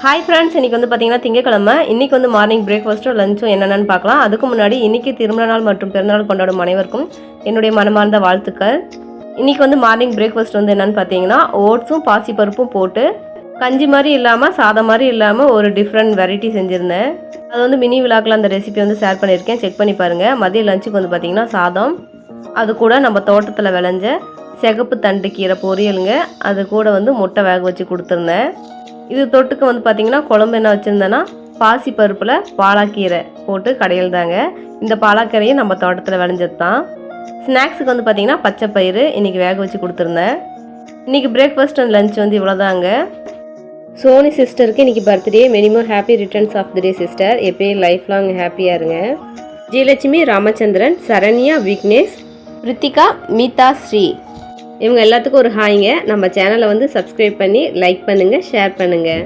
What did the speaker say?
Hi friends, இன்றைக்கி வந்து பார்த்திங்கன்னா திங்கக்கிழமை. இன்றைக்கி வந்து மார்னிங் பிரேக்ஃபாஸ்ட்டும் லஞ்சும் என்னென்னு பார்க்கலாம். அதுக்கு முன்னாடி இன்றைக்கி திருமண நாள் மற்றும் பிறந்தநாள் கொண்டாடும் அனைவருக்கும் என்னுடைய மனமார்ந்த வாழ்த்துக்கள். இன்றைக்கி வந்து மார்னிங் பிரேக்ஃபாஸ்ட் வந்து என்னென்னு பார்த்தீங்கன்னா ஓட்ஸும் பாசிப்பருப்பும் போட்டு கஞ்சி மாதிரி இல்லாமல் சாதம் மாதிரி இல்லாமல் ஒரு டிஃப்ரெண்ட் வெரைட்டி செஞ்சுருந்தேன். அது வந்து மினி விழாக்கில் அந்த ரெசிபி வந்து ஷேர் பண்ணியிருக்கேன், செக் பண்ணி பாருங்கள். மதிய லஞ்சுக்கு வந்து பார்த்திங்கன்னா சாதம், அது கூட நம்ம தோட்டத்தில் விளைஞ்ச சிகப்பு தண்டு கீரை பொரியலுங்க, அது கூட வந்து முட்டை வேக வச்சு கொடுத்துருந்தேன். இது தொட்டுக்கு வந்து பார்த்திங்கன்னா குழம்பு என்ன வச்சுருந்தேன்னா பாசி பருப்பில் பாலாக்கீரை போட்டு கடையில் தாங்க. இந்த பாலாக்கீரையும் நம்ம தோட்டத்தில் விளைஞ்சது தான். ஸ்நாக்ஸுக்கு வந்து பார்த்திங்கன்னா பச்சை பயிறு இன்றைக்கி வேக வச்சு கொடுத்துருந்தேன். இன்றைக்கி பிரேக்ஃபாஸ்ட் அண்ட் லஞ்ச் வந்து இவ்வளோதாங்க. சோனி சிஸ்டருக்கு இன்றைக்கி birthday. Many many happy returns of the day sister. எப்பயும் லைஃப் லாங் ஹாப்பியாக இருங்க. ஜெயலட்சுமி, ராமச்சந்திரன், சரண்யா, விக்னேஷ், ரித்திகா, மீதா, ஸ்ரீ இவங்க எல்லாத்துக்கும் ஒரு ஹாய்ங்க. நம்ம சேனலை வந்து சப்ஸ்கிரைப் பண்ணி லைக் பண்ணுங்கள், ஷேர் பண்ணுங்கள்.